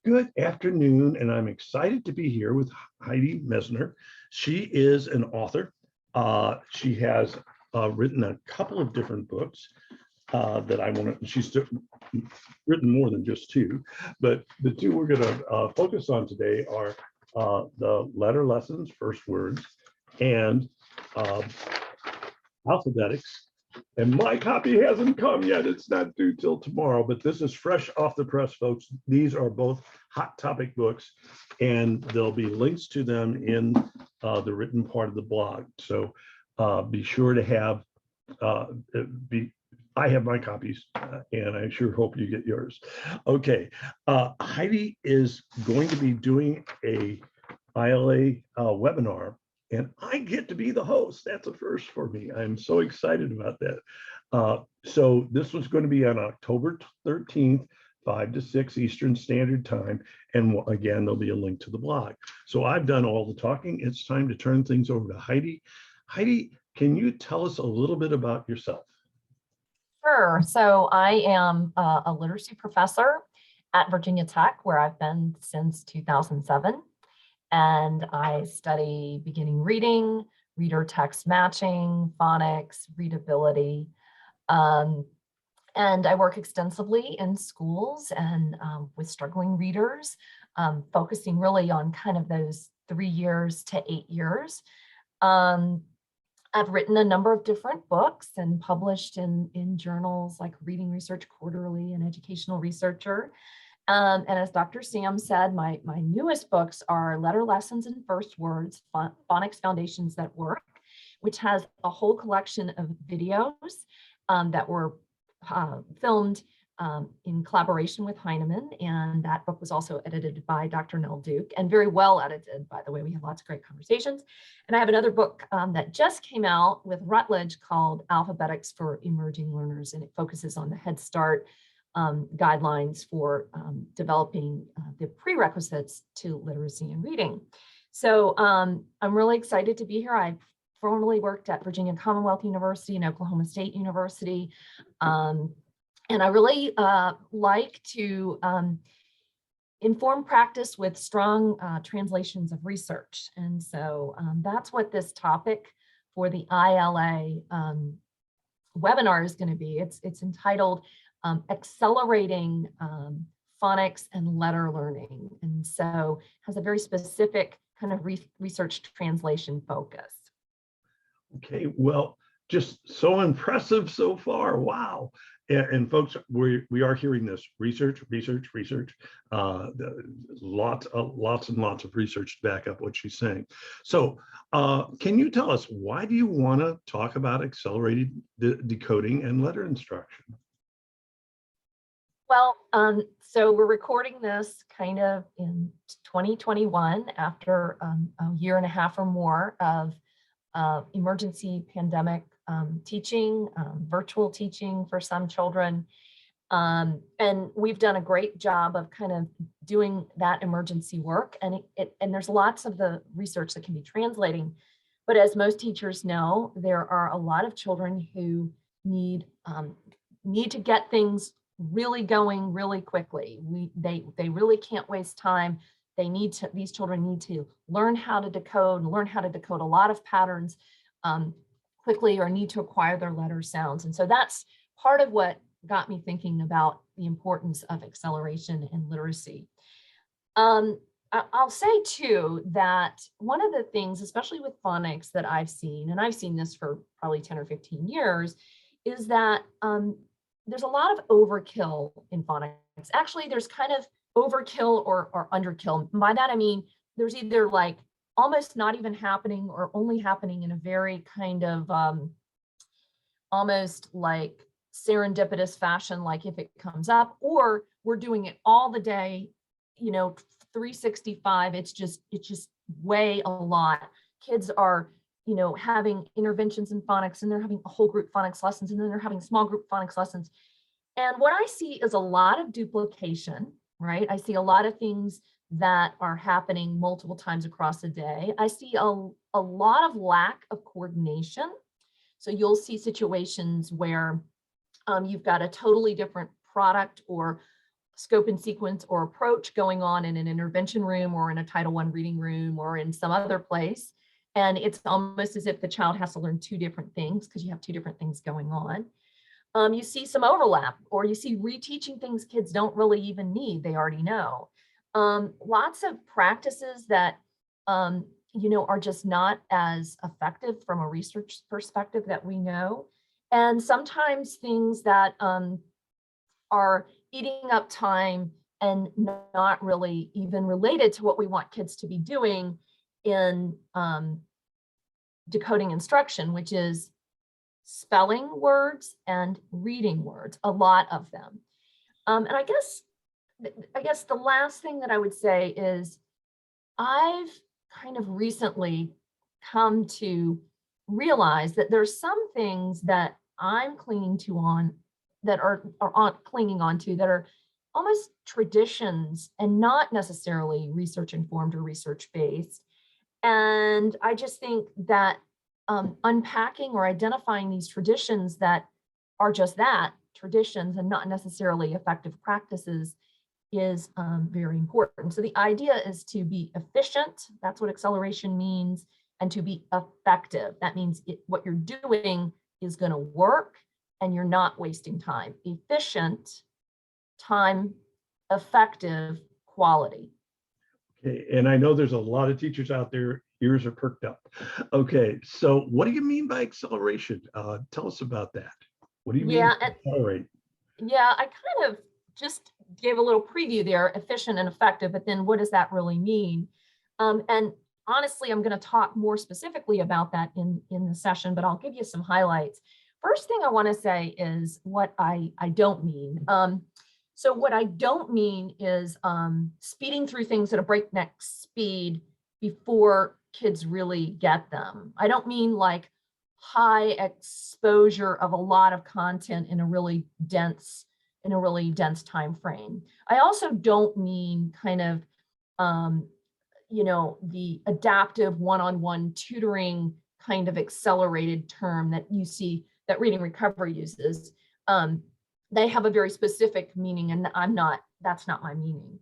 Good afternoon, and I'm excited to be here with Heidi Mesmer. She is an author. She has written a couple of different books that I want to, she's written more than just two, but the two we're going to focus on today are the letter lessons, first words, and alphabetics. And my copy hasn't come yet. It's not due till tomorrow, but this is fresh off the press, folks. These are both hot topic books, and there'll be links to them in the written part of the blog. So be sure to have, I have my copies, and I sure hope you get yours. Okay, Heidi is going to be doing a ILA webinar, and I get to be the host. That's a first for me. I'm so excited about that. So this was going to be on October 13th, 5 to 6 Eastern Standard Time. And again, there'll be a link to the blog. So I've done all the talking. It's time to turn things over to Heidi. Heidi, can you tell us a little bit about yourself? Sure. So I am a literacy professor at Virginia Tech, where I've been since 2007. And I study beginning reading, reader text matching, phonics, readability. And I work extensively in schools and with struggling readers, focusing really on kind of those 3 years to 8 years. I've written a number of different books and published in journals like Reading Research Quarterly and Educational Researcher. And as Dr. Sam said, my newest books are Letter Lessons and First Words, Phonics Foundations That Work, which has a whole collection of videos that were filmed in collaboration with Heinemann. And that book was also edited by Dr. Nell Duke, and very well edited, by the way. We had lots of great conversations. And I have another book that just came out with Routledge called Alphabetics for Emerging Learners, and it focuses on the Head Start guidelines for developing the prerequisites to literacy and reading. So I'm really excited to be here. I formerly worked at Virginia Commonwealth University and Oklahoma State University. And I really like to inform practice with strong translations of research. And so that's what this topic for the ILA webinar is going to be. It's entitled Accelerating Phonics and Letter Learning. And so has a very specific kind of research translation focus. Okay, well, just so impressive so far. Wow. And folks, we are hearing this research. Lots and lots of research to back up what she's saying. So can you tell us, why do you want to talk about accelerated decoding and letter instruction? Well, so we're recording this kind of in 2021 after a year and a half or more of emergency pandemic teaching, virtual teaching for some children. And we've done a great job of kind of doing that emergency work. And there's lots of the research that can be translating. But as most teachers know, there are a lot of children who need to get things really going really quickly. They really can't waste time. These children need to learn how to decode a lot of patterns quickly, or need to acquire their letter sounds. And so that's part of what got me thinking about the importance of acceleration in literacy. I'll say too that one of the things, especially with phonics, that I've seen, and I've seen this for probably 10 or 15 years, is that there's a lot of overkill in phonics. Actually, there's kind of overkill or underkill. By that, I mean, there's either like almost not even happening or only happening in a very kind of almost like serendipitous fashion, like if it comes up, or we're doing it all the day, 365. It's just way a lot. Kids are, having interventions in phonics, and they're having a whole group phonics lessons, and then they're having small group phonics lessons. And what I see is a lot of duplication, right? I see a lot of things that are happening multiple times across a day. I see a lot of lack of coordination. So you'll see situations where you've got a totally different product or scope and sequence or approach going on in an intervention room or in a Title I reading room or in some other place. And it's almost as if the child has to learn two different things because you have two different things going on. You see some overlap, or you see reteaching things kids don't really even need, they already know. Lots of practices that are just not as effective from a research perspective that we know. And sometimes things that are eating up time and not really even related to what we want kids to be doing in decoding instruction, which is spelling words and reading words, a lot of them. And I guess the last thing that I would say is I've kind of recently come to realize that there's some things that I'm clinging on that are clinging on to that are almost traditions and not necessarily research informed or research based. And I just think that unpacking or identifying these traditions that are just that, traditions and not necessarily effective practices, is very important. So the idea is to be efficient. That's what acceleration means. And to be effective. That means what you're doing is going to work and you're not wasting time. Efficient, time, effective, quality. Okay, and I know there's a lot of teachers out there, ears are perked up. Okay, so what do you mean by acceleration? Tell us about that. What do you mean accelerate? Yeah, I kind of just gave a little preview there, efficient and effective, but then what does that really mean? And honestly, I'm going to talk more specifically about that in the session, but I'll give you some highlights. First thing I want to say is what I don't mean. So what I don't mean is speeding through things at a breakneck speed before kids really get them. I don't mean like high exposure of a lot of content in a really dense time frame. I also don't mean kind of the adaptive one-on-one tutoring kind of accelerated term that you see that Reading Recovery uses. They have a very specific meaning, and that's not my meaning.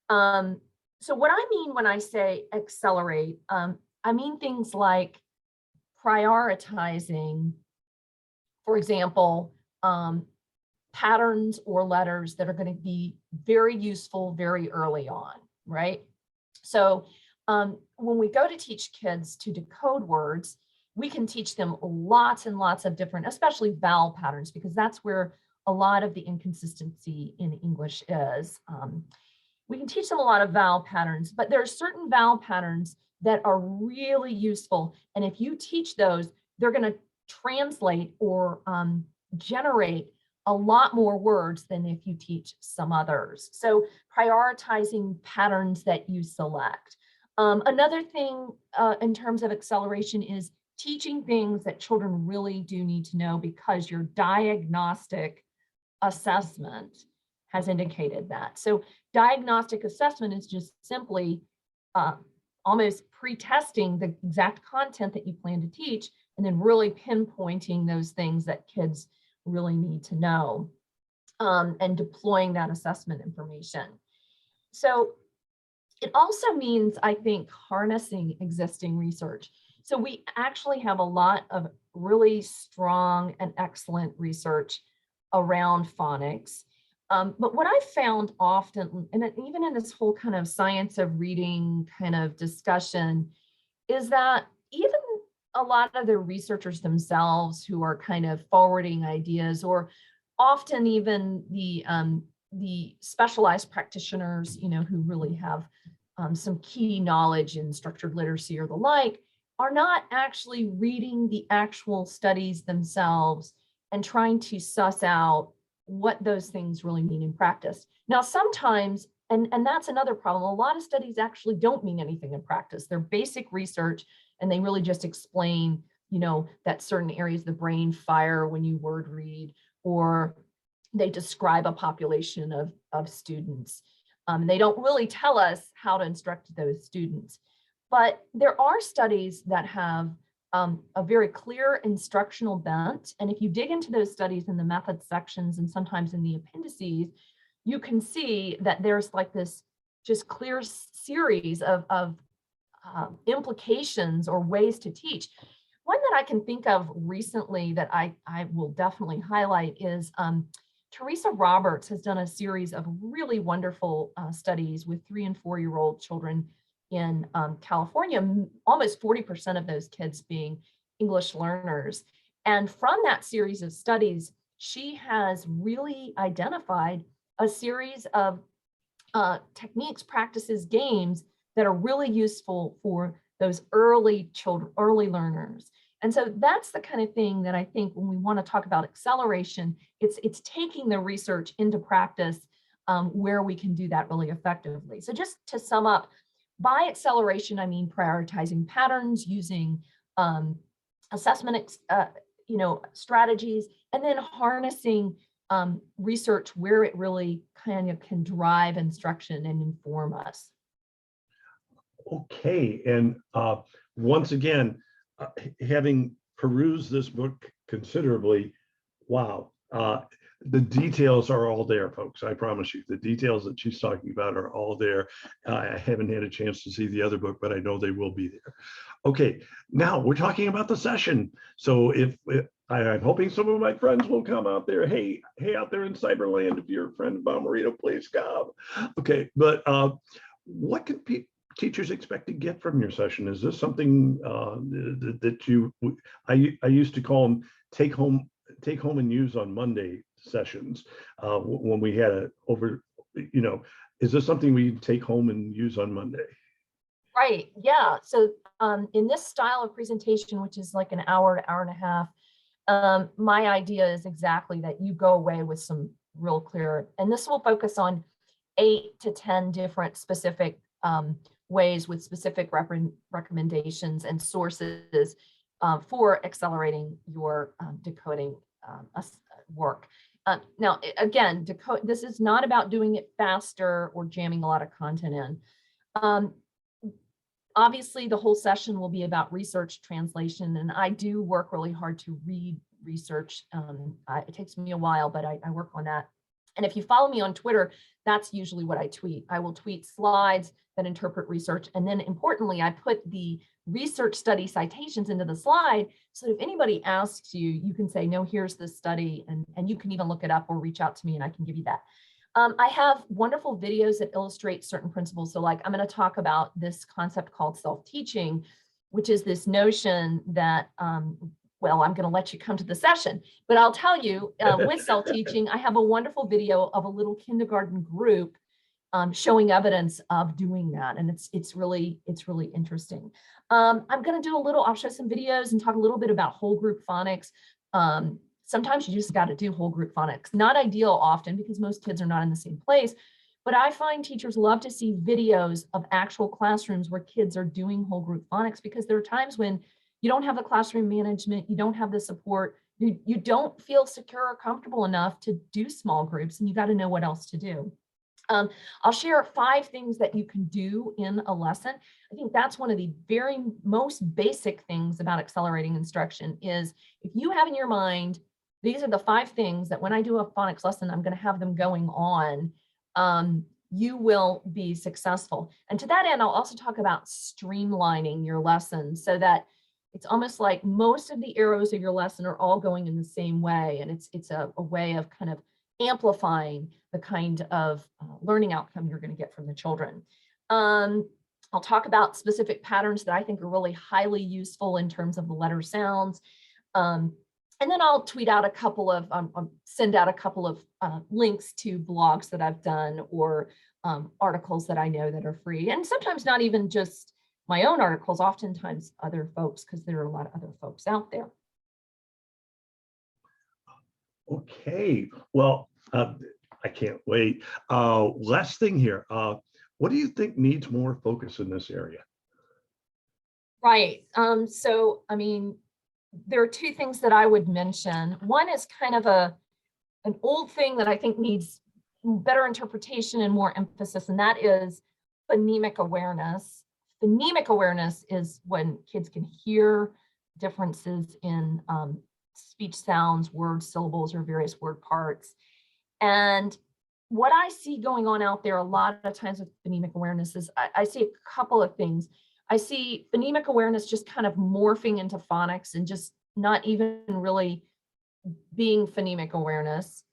So what I mean when I say accelerate, I mean things like prioritizing, for example, patterns or letters that are going to be very useful very early on, right? So when we go to teach kids to decode words, we can teach them lots and lots of different, especially vowel patterns, because that's where a lot of the inconsistency in English is. We can teach them a lot of vowel patterns, but there are certain vowel patterns that are really useful. And if you teach those, they're going to translate or generate a lot more words than if you teach some others. So prioritizing patterns that you select. Another thing in terms of acceleration is teaching things that children really do need to know, because your diagnostic assessment has indicated that. So diagnostic assessment is just simply almost pre-testing the exact content that you plan to teach, and then really pinpointing those things that kids really need to know, and deploying that assessment information. So it also means, I think, harnessing existing research. So we actually have a lot of really strong and excellent research around phonics. But what I found often, and even in this whole kind of science of reading kind of discussion, is that even a lot of the researchers themselves who are kind of forwarding ideas, or often even the specialized practitioners, who really have some key knowledge in structured literacy or the like, are not actually reading the actual studies themselves and trying to suss out what those things really mean in practice. Now, sometimes, and that's another problem, a lot of studies actually don't mean anything in practice. They're basic research, and they really just explain, that certain areas of the brain fire when you word read, or they describe a population of students. They don't really tell us how to instruct those students. But there are studies that have a very clear instructional bent. And if you dig into those studies in the methods sections and sometimes in the appendices, you can see that there's like this just clear series of implications or ways to teach. One that I can think of recently that I will definitely highlight is Teresa Roberts has done a series of really wonderful studies with 3 and 4-year-old children in California, almost 40% of those kids being English learners. And from that series of studies, she has really identified a series of techniques, practices, games that are really useful for those early children, early learners. And so that's the kind of thing that I think when we want to talk about acceleration, it's taking the research into practice where we can do that really effectively. So just to sum up, by acceleration, I mean prioritizing patterns, using assessment, strategies, and then harnessing research where it really kind of can drive instruction and inform us. Okay, and once again, having perused this book considerably, wow, the details are all there, folks. I promise you, the details that she's talking about are all there. I haven't had a chance to see the other book, but I know they will be there. Okay, now we're talking about the session. So if I'm hoping some of my friends will come out there. Hey, out there in Cyberland, if you're a friend of Bomarito, please come. Okay, but what can teachers expect to get from your session? Is this something that you, I used to call them take home and use on Monday sessions when we had it over, is this something we take home and use on Monday? Right, yeah. So in this style of presentation, which is like an hour to hour and a half, my idea is exactly that you go away with some real clear, and this will focus on 8 to 10 different specific ways with specific recommendations and sources for accelerating your decoding work. Now, again, this is not about doing it faster or jamming a lot of content in. Obviously, the whole session will be about research translation, and I do work really hard to read research. It takes me a while, but I work on that. And if you follow me on Twitter, that's usually what I tweet. I will tweet slides that interpret research. And then importantly, I put the research study citations into the slide. So if anybody asks you, you can say, no, here's this study, and you can even look it up or reach out to me and I can give you that. I have wonderful videos that illustrate certain principles. So like I'm going to talk about this concept called self-teaching, which is this notion that, well, I'm going to let you come to the session, but I'll tell you with self-teaching, I have a wonderful video of a little kindergarten group showing evidence of doing that. And it's really interesting. I'm going to do I'll show some videos and talk a little bit about whole group phonics. Sometimes you just got to do whole group phonics. Not ideal often because most kids are not in the same place, but I find teachers love to see videos of actual classrooms where kids are doing whole group phonics, because there are times when you don't have the classroom management, you don't have the support, you don't feel secure or comfortable enough to do small groups, and you got to know what else to do. I'll share 5 things that you can do in a lesson. I think that's one of the very most basic things about accelerating instruction is if you have in your mind, these are the 5 things that when I do a phonics lesson, I'm going to have them going on, you will be successful. And to that end, I'll also talk about streamlining your lesson so that it's almost like most of the arrows of your lesson are all going in the same way. And it's a way of kind of amplifying the kind of learning outcome you're going to get from the children. I'll talk about specific patterns that I think are really highly useful in terms of the letter sounds. And then I'll tweet out a couple of, send out a couple of links to blogs that I've done or articles that I know that are free. And sometimes not even just my own articles, oftentimes other folks, because there are a lot of other folks out there. Okay, well, I can't wait. Last thing here, what do you think needs more focus in this area? Right. So, I mean, there are 2 things that I would mention. One is kind of an old thing that I think needs better interpretation and more emphasis, and that is phonemic awareness. Phonemic awareness is when kids can hear differences in speech sounds, words, syllables, or various word parts. And what I see going on out there a lot of times with phonemic awareness is I see a couple of things. I see phonemic awareness just kind of morphing into phonics and just not even really being phonemic awareness.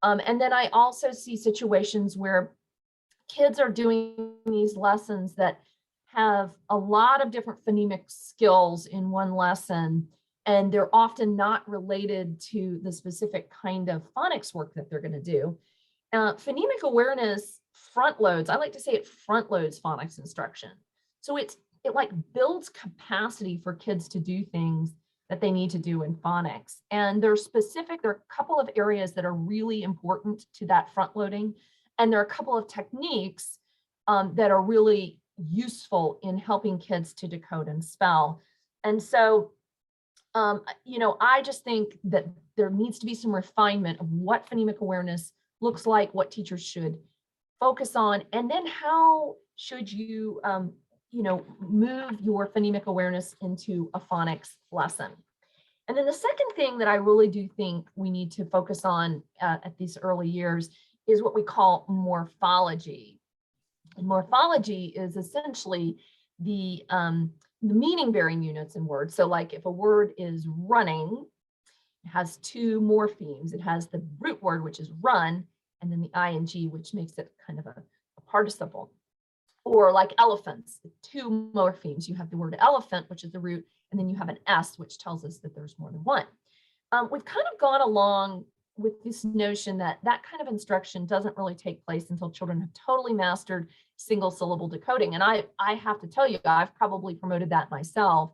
And then I also see situations where kids are doing these lessons that have a lot of different phonemic skills in one lesson, and they're often not related to the specific kind of phonics work that they're going to do. Phonemic awareness front loads, I like to say it front loads phonics instruction. So it like builds capacity for kids to do things that they need to do in phonics. And there are a couple of areas that are really important to that front loading. And there are a couple of techniques that are really useful in helping kids to decode and spell. And so, I just think that there needs to be some refinement of what phonemic awareness looks like, what teachers should focus on, and then how should you, move your phonemic awareness into a phonics lesson. And then the second thing that I really do think we need to focus on at these early years is what we call morphology. And morphology is essentially the meaning bearing units in words. So like if a word is running, it has two morphemes. It has the root word, which is run, and then the ing, which makes it kind of a participle. Or like elephants, two morphemes. You have the word elephant, which is the root, and then you have an S, which tells us that there's more than one. We've kind of gone along with this notion that that kind of instruction doesn't really take place until children have totally mastered single syllable decoding. And I have to tell you, I've probably promoted that myself.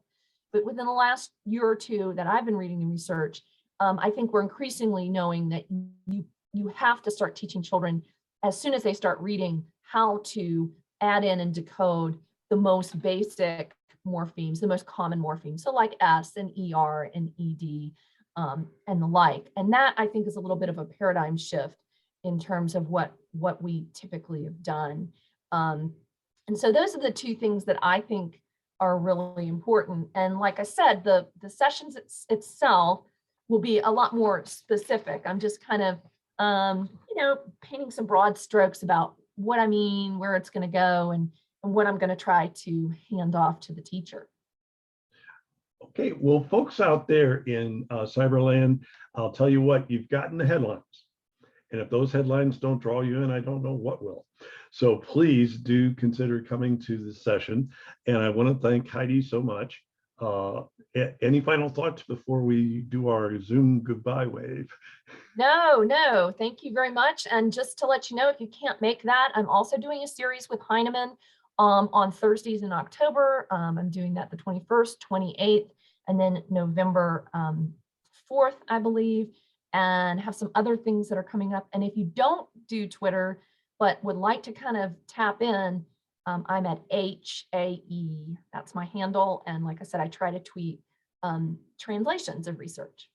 But within the last year or two that I've been reading the research, I think we're increasingly knowing that you have to start teaching children as soon as they start reading how to add in and decode the most basic morphemes, the most common morphemes. So like S and ER and ED and the like. And that I think is a little bit of a paradigm shift in terms of what we typically have done. And so those are the two things that I think are really important. And like I said, the sessions itself will be a lot more specific. I'm just kind of, painting some broad strokes about what I mean, where it's going to go, and what I'm going to try to hand off to the teacher. Okay, well, folks out there in Cyberland, I'll tell you what, you've gotten the headlines. And if those headlines don't draw you in, I don't know what will. So please do consider coming to this session. And I want to thank Heidi so much. Any final thoughts before we do our Zoom goodbye wave? No, thank you very much. And just to let you know, if you can't make that, I'm also doing a series with Heinemann on Thursdays in October. I'm doing that the 21st, 28th, and then November 4th, I believe, and have some other things that are coming up. And if you don't do Twitter, but would like to kind of tap in, I'm at HAE. That's my handle. And like I said, I try to tweet translations of research.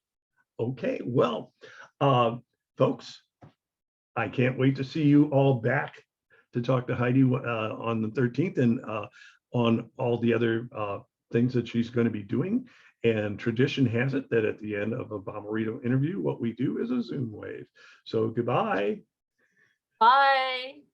Okay, well, folks, I can't wait to see you all back to talk to Heidi on the 13th and on all the other things that she's going to be doing. And tradition has it that at the end of a Bomarito interview, what we do is a Zoom wave. So goodbye. Bye.